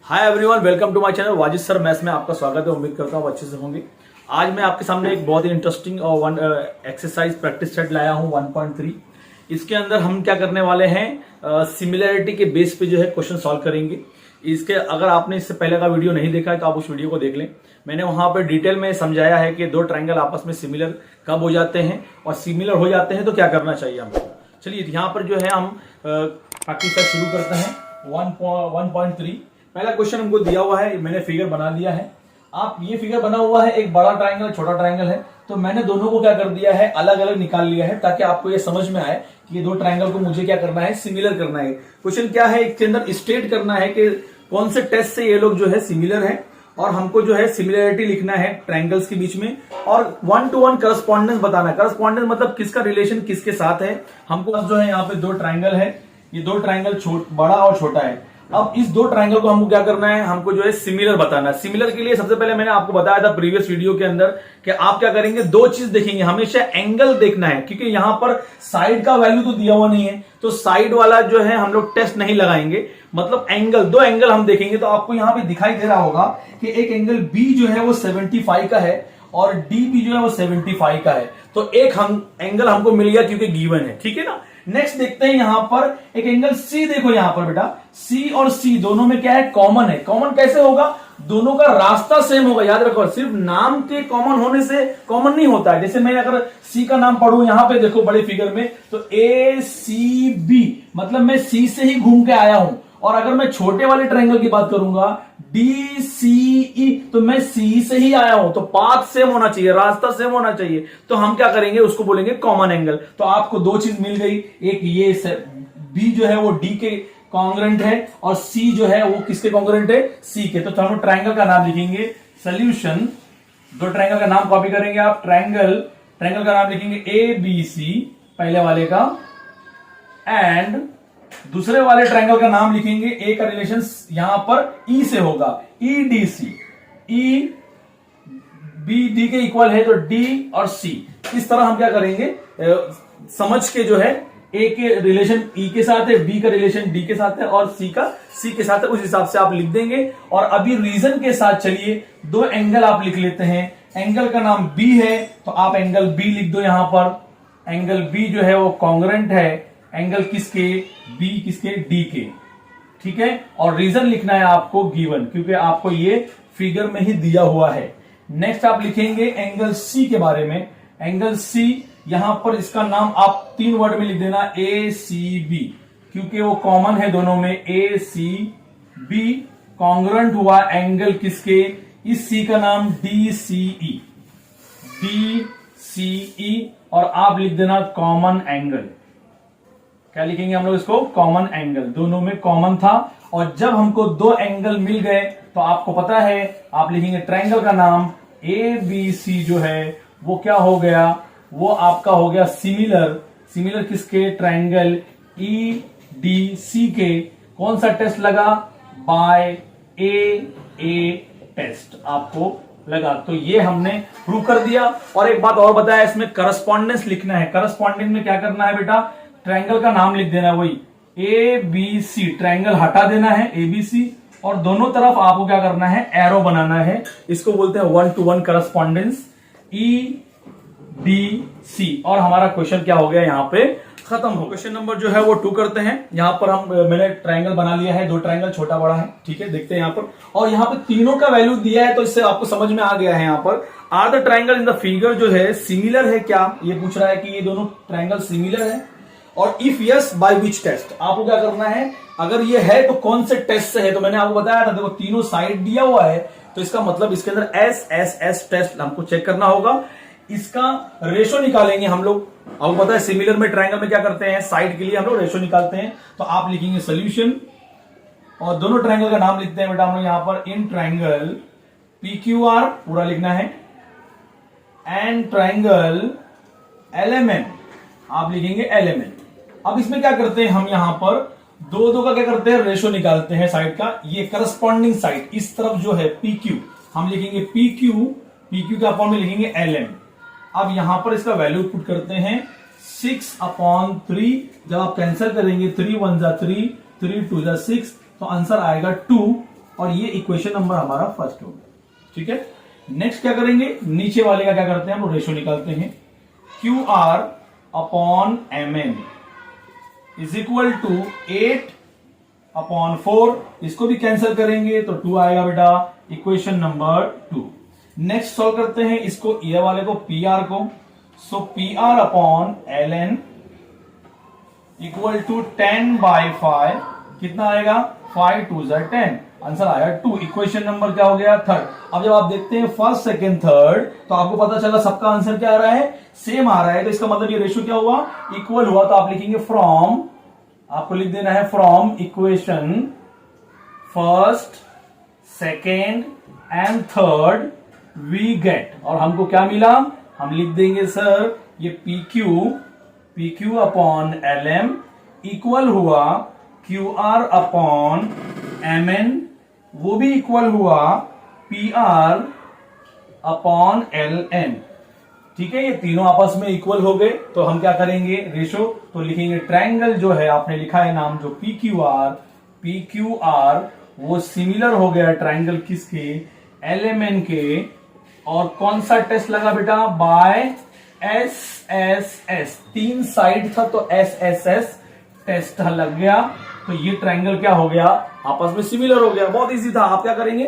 Hi everyone, welcome to my channel Wajid sir maths में आपका स्वागत है। उम्मीद करता हूँ अच्छे से होंगे। आज मैं आपके सामने एक बहुत ही इंटरेस्टिंग और एक्सरसाइज प्रैक्टिस सेट लाया हूँ 1.3। इसके अंदर हम क्या करने वाले हैं, सिमिलैरिटी के बेस पे जो है क्वेश्चन सॉल्व करेंगे। इसके अगर आपने इससे पहले का वीडियो नहीं देखा है तो आप उस वीडियो को देख लें। मैंने वहां पर डिटेल में समझाया है कि दो ट्राइंगल आपस में सिमिलर कब हो जाते हैं और सिमिलर हो जाते हैं तो क्या करना चाहिए हमको। चलिए यहाँ पर जो है हम प्रैक्टिस सेट शुरू करते हैं 1.3। पहला क्वेश्चन हमको दिया हुआ है, मैंने फिगर बना लिया है। आप ये फिगर बना हुआ है, एक बड़ा ट्राइंगल छोटा ट्राइंगल है, तो मैंने दोनों को क्या कर दिया है, अलग अलग निकाल लिया है ताकि आपको ये समझ में आए कि ये दो ट्राइंगल को मुझे क्या करना है, सिमिलर करना है। क्वेश्चन क्या है, इसके अंदर स्टेट करना है कि कौन से टेस्ट से ये लोग जो है सिमिलर है और हमको जो है सिमिलरिटी लिखना है ट्राइंगल्स के बीच में और 1 to 1 करस्पॉन्डेंस बताना है। करस्पॉन्डेंस मतलब किसका रिलेशन किसके साथ है। हमको जो है यहाँ पे दो ट्राइंगल है, ये दो ट्राइंगल बड़ा और छोटा है। अब इस दो ट्राइंगल को हमको क्या करना है, हमको जो है सिमिलर बताना है। सिमिलर के लिए सबसे पहले मैंने आपको बताया था प्रीवियस वीडियो के अंदर कि आप क्या करेंगे, दो चीज देखेंगे, हमेशा एंगल देखना है क्योंकि यहां पर साइड का वैल्यू तो दिया हुआ नहीं है, तो साइड वाला जो है हम लोग टेस्ट नहीं लगाएंगे। मतलब एंगल, दो एंगल हम देखेंगे। तो आपको यहां पे दिखाई दे रहा होगा कि एक एंगल बी जो है वो 75 का है और डी भी जो है वो 75 का है। तो एक एंगल हमको मिल गया क्योंकि गिवन है, ठीक है ना। नेक्स्ट देखते हैं यहां पर एक एंगल सी। देखो यहां पर बेटा, सी और सी दोनों में क्या है, कॉमन है। कॉमन कैसे होगा, दोनों का रास्ता सेम होगा। याद रखो, सिर्फ नाम के कॉमन होने से कॉमन नहीं होता है। जैसे मैं अगर सी का नाम पढ़ूं यहां पे देखो बड़े फिगर में, तो ए सी बी मतलब मैं सी से ही घूम के आया हूं। और अगर मैं छोटे वाले ट्रायंगल की बात करूंगा डी सी ई, तो मैं सी से ही आया हूं, तो पाथ सेम होना चाहिए, रास्ता सेम होना चाहिए। तो हम क्या करेंगे, उसको बोलेंगे कॉमन एंगल। तो आपको दो चीज मिल गई, एक ये बी जो है वो डी के कॉन्ग्रेंट है और सी जो है वो किसके कॉन्ग्रेंट है, सी के। तो हम ट्रायंगल का नाम लिखेंगे सोल्यूशन। दो ट्रायंगल का नाम कॉपी करेंगे आप, ट्रायंगल का नाम लिखेंगे ए बी सी पहले वाले का, एंड दूसरे वाले ट्रायंगल का नाम लिखेंगे, ए का रिलेशन यहां पर ई से होगा, E D C. E B D के इक्वल है तो डी और सी। इस तरह हम क्या करेंगे, समझ के जो है ए के रिलेशन ई के साथ है, बी का रिलेशन डी के साथ है और सी का सी के साथ है, उस हिसाब से आप लिख देंगे। और अभी रीजन के साथ चलिए दो एंगल आप लिख लेते हैं। एंगल का नाम बी है तो आप एंगल बी लिख दो यहां पर। एंगल बी जो है वो कॉन्ग्रेंट है एंगल किसके, बी किसके, डी के, ठीक है। और रीजन लिखना है आपको गिवन, क्योंकि आपको ये फिगर में ही दिया हुआ है। नेक्स्ट आप लिखेंगे एंगल सी के बारे में। एंगल सी यहां पर इसका नाम आप 3 वर्ड में लिख देना, ए सी बी, क्योंकि वो कॉमन है दोनों में। ए सी बी कॉन्ग्रेंट हुआ एंगल किसके, इस सी का नाम डी सी ई, डी सी ई। और आप लिख देना कॉमन एंगल। क्या लिखेंगे हम लोग इसको, कॉमन एंगल। दोनों में कॉमन था और जब हमको दो एंगल मिल गए तो आपको पता है आप लिखेंगे ट्रायंगल का नाम ए बी सी जो है वो क्या हो गया, वो आपका हो गया सिमिलर। सिमिलर किसके, ट्रायंगल ई डी सी के। कौन सा टेस्ट लगा, बाय ए टेस्ट आपको लगा। तो ये हमने प्रूव कर दिया। और एक बात और बताया, इसमें करस्पॉन्डेंस लिखना है। करस्पॉन्डेंस में क्या करना है बेटा, ट्रायंगल का नाम लिख देना, वही ए बी सी, ट्रायंगल हटा देना है ए बी सी, और दोनों तरफ आपको क्या करना है, एरो बनाना है। इसको बोलते हैं 1 to 1 correspondence, E D C. और हमारा क्वेश्चन क्या हो गया, यहाँ पे खत्म हो। क्वेश्चन नंबर जो है वो 2 करते हैं। यहाँ पर मैंने ट्रायंगल बना लिया है, दो ट्रायंगल छोटा बड़ा है, ठीक है। देखते हैं यहाँ पर, और यहाँ पे तीनों का वैल्यू दिया है तो इससे आपको समझ में आ गया है। यहाँ पर are the triangle in the figure जो है सिमिलर है क्या, ये पूछ रहा है कि ये दोनों ट्रायंगल सिमिलर है। और if yes by which test, आपको क्या करना है, अगर ये है तो कौन से टेस्ट से है। तो मैंने आपको बताया था, देखो तीनों साइड दिया हुआ है तो इसका मतलब इसके अंदर एस एस एस टेस्ट हमको चेक करना होगा। इसका रेशो निकालेंगे हम लोग। आपको पता है सिमिलर में ट्रायंगल में क्या करते हैं, साइड के लिए हम लोग रेशो निकालते हैं। तो आप लिखेंगे सोल्यूशन और दोनों ट्रायंगल का नाम लिखते हैं बेटा हम लोग यहां पर, in triangle P Q R पूरा लिखना है, and triangle L M N आप लिखेंगे एल एम एन। अब इसमें क्या करते हैं हम, यहां पर दो का क्या करते हैं, रेशो निकालते हैं साइड का। ये करस्पॉन्डिंग साइड इस तरफ जो है पी क्यू, हम लिखेंगे पी क्यू के अपॉन में लिखेंगे एल एम। अब यहां पर इसका वैल्यू पुट करते हैं 6/3। जब आप कैंसिल करेंगे 3 1 जा 3, 3 2 जा 6, तो आंसर आएगा 2। और ये इक्वेशन नंबर हमारा फर्स्ट हो गया। ठीक है, नेक्स्ट क्या करेंगे, नीचे वाले का क्या करते हैं, हम रेशियो निकालते हैं। Q R upon M N is equal to 8/4, इसको भी कैंसिल करेंगे तो 2 आएगा बेटा, इक्वेशन नंबर 2। नेक्स्ट सॉल्व करते हैं इसको, ये वाले को, पी आर को। So P R upon L N equal to 10/5, कितना आएगा, 5 2 10, आंसर आया 2। इक्वेशन नंबर क्या हो गया, थर्ड। अब जब आप देखते हैं फर्स्ट सेकंड थर्ड, तो आपको पता चला सबका आंसर क्या आ रहा है, सेम आ रहा है। तो इसका मतलब ये रेशियो क्या हुआ, इक्वल हुआ। तो आप लिखेंगे फ्रॉम, आपको लिख देना है from equation first second and third we get, और हमको क्या मिला, हम लिख देंगे सर ये P Q upon L M equal हुआ Q R upon M N, वो भी इक्वल हुआ P R upon L N. ठीक है, ये तीनों आपस में इक्वल हो गए। तो हम क्या करेंगे, रेशो, तो लिखेंगे ट्रायंगल जो है आपने लिखा है नाम जो पी क्यू आर वो सिमिलर हो गया ट्रायंगल किसके, एल एम एन के। और कौन सा टेस्ट लगा बेटा, by S S S, 3 side था तो एस एस एस टेस्ट लग गया। तो ये ट्रायंगल क्या हो गया, आपस में सिमिलर हो गया। बहुत इजी था। आप क्या करेंगे,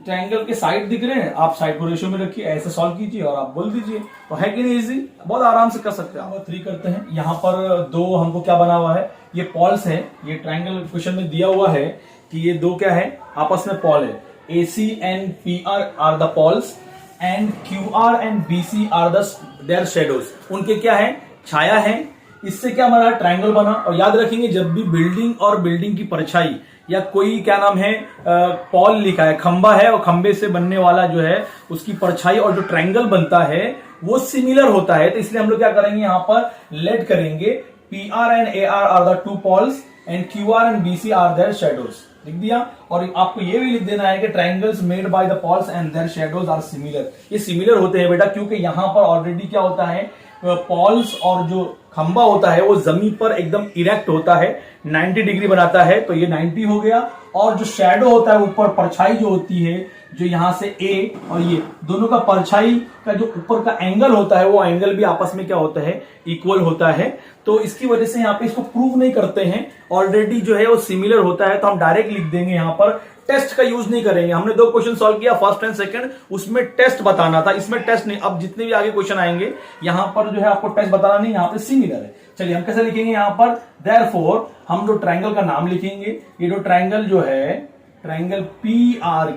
ट्रायंगल के साइड दिख रहे हैं, आप साइड को रेशियो में रखिए, ऐसे सॉल्व कीजिए और आप बोल दीजिए। तो है कि नहीं इजी, बहुत आराम से कर सकते हैं। हम 3 करते हैं। यहाँ पर 2 हमको क्या बना हुआ है, ये पॉल्स है। ये ट्रायंगल क्वेश्चन में दिया हुआ है कि ये 2 क्या है, आपस में पॉल है। AC and PR are the poles and QR and BC are their shadows. उनके क्या है, छाया है। इससे क्या हमारा ट्रायंगल बना। और याद रखेंगे जब भी बिल्डिंग और बिल्डिंग की परछाई या कोई क्या नाम है, पॉल लिखा है, खंबा है और खंबे से बनने वाला जो है उसकी परछाई और जो ट्रायंगल बनता है वो सिमिलर होता है। तो इसलिए हम लोग क्या करेंगे, यहां पर लेट करेंगे PR and AR are the 2 poles and QR and BC are their shadows, लिख दिया। और आपको ये भी लिख देना है कि triangles made by the poles and their shadows are similar. ये सिमिलर होते हैं बेटा, क्योंकि यहां पर ऑलरेडी क्या होता है, पॉल्स और जो खंबा होता है वो जमीन पर एकदम इरेक्ट होता है, 90 डिग्री बनाता है। तो ये 90 हो गया। और जो शैडो होता है ऊपर, परछाई जो होती है, जो यहां से A और ये दोनों का परछाई का जो ऊपर का एंगल होता है, वो एंगल भी आपस में क्या होता है, इक्वल होता है। तो इसकी वजह से यहाँ पे इसको प्रूव नहीं करते हैं, ऑलरेडी जो है वो सिमिलर होता है। तो हम डायरेक्ट लिख देंगे, यहाँ पर टेस्ट का यूज नहीं करेंगे। हमने 2 क्वेश्चन सॉल्व किया, फर्स्ट एंड सेकंड, उसमें टेस्ट बताना था, इसमें टेस्ट नहीं। अब जितने भी आगे क्वेश्चन आएंगे यहां पर जो है आपको टेस्ट बताना नहीं, यहां पे सिमिलर है। चलिए हम कैसे लिखेंगे, यहां पर देयरफॉर हम जो ट्रायंगल का नाम लिखेंगे, ये जो ट्रायंगल जो है, ट्रायंगल पी आर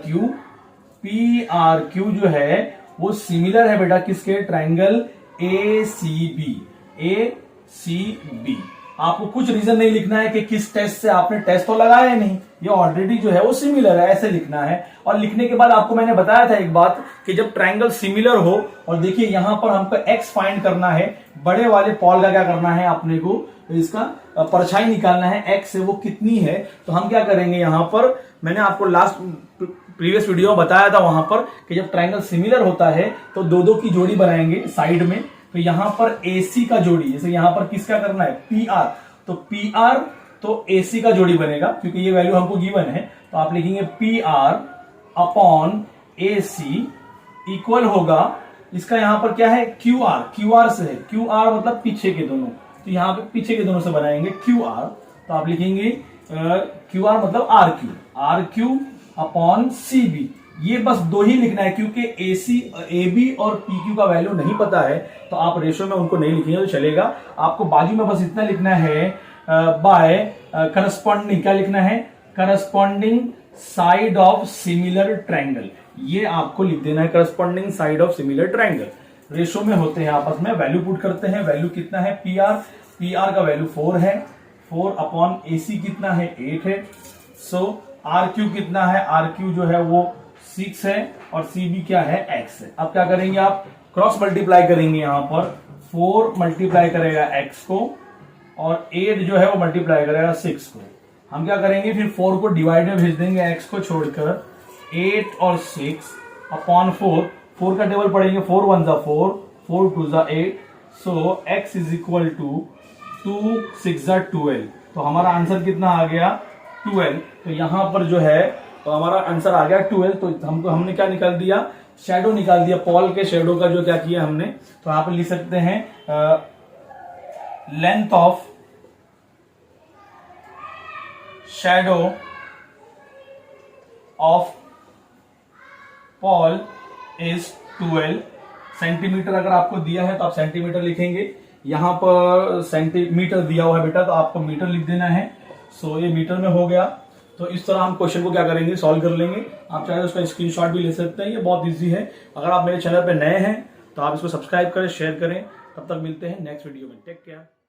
क्यू जो है वो सिमिलर है बेटा किसके, ट्रायंगल ACB। आपको कुछ रीजन नहीं लिखना है कि किस टेस्ट से, आपने टेस्ट तो लगाया नहीं, ये ऑलरेडी जो है वो सिमिलर है, ऐसे लिखना है। और लिखने के बाद आपको मैंने बताया था एक बात कि जब ट्रायंगल सिमिलर हो, और देखिए यहां पर हमको x फाइंड करना है, बड़े वाले पॉल का क्या करना है, अपने को इसका परछाई निकालना है, x से वो कितनी है। तो हम क्या करेंगे, यहां पर मैंने आपको लास्ट प्रीवियस वीडियो में बताया था वहां पर कि जब ट्रायंगल सिमिलर होता है तो 2-2 की जोड़ी बनाएंगे साइड में। तो यहां पर AC का जोड़ी, जैसे यहां पर किसका करना है, PR, तो PR तो AC का जोड़ी बनेगा, क्योंकि ये वैल्यू हमको गिवन है। तो आप लिखेंगे PR अपॉन AC इक्वल होगा, इसका यहां पर क्या है, QR से है, QR मतलब पीछे के दोनों, तो यहां पे पीछे के दोनों से बनाएंगे QR। तो आप लिखेंगे QR मतलब RQ अपॉन CB। ये बस 2 ही लिखना है, क्योंकि AB और PQ का वैल्यू नहीं पता है, तो आप रेशो में उनको नहीं लिखेंगे तो चलेगा। आपको बाजू में बस इतना लिखना है, बाय करस्पॉन्डिंग, क्या लिखना है, corresponding side of similar triangle. ये आपको लिख देना है, corresponding side of similar triangle. Ratio में होते हैं आपस में, वैल्यू पुट करते हैं। वैल्यू कितना है, PR का वैल्यू 4 है, 4 अपॉन AC कितना है, 8 है। सो RQ कितना है, RQ जो है वो 6 है, और CB क्या है, X है। अब क्या करेंगे, आप क्रॉस मल्टीप्लाई करेंगे, यहां पर 4 मल्टीप्लाई करेगा X को, और 8 जो है वो मल्टीप्लाई करेगा 6 को। हम क्या करेंगे, फिर 4 को डिवाइड में भेज देंगे X को छोड़कर, 8 और 6 अपॉन 4 का टेबल पढ़ेंगे, 4 1 जा 4, 4 2 जा 8। सो X इज इक्वल टू 2 6 जा 12। तो हमारा आंसर कितना आ गया, 12। तो यहां पर जो है तो हमारा आंसर आ गया 12। तो हमने क्या निकाल दिया, शेडो निकाल दिया। पॉल के शेडो का जो क्या किया हमने, तो यहां पे लिख सकते हैं length of shadow of Paul is 12 centimetre. अगर आपको दिया है तो आप सेंटीमीटर लिखेंगे, यहां पर सेंटीमीटर दिया हुआ है बेटा तो आपको मीटर लिख देना है। सो ये मीटर में हो गया। तो इस तरह हम क्वेश्चन को क्या करेंगे, सॉल्व कर लेंगे। आप चाहे तो उसका स्क्रीनशॉट भी ले सकते हैं, ये बहुत इजी है। अगर आप मेरे चैनल पे नए हैं तो आप इसको सब्सक्राइब करें, शेयर करें। तब तक मिलते हैं नेक्स्ट वीडियो में। Take care.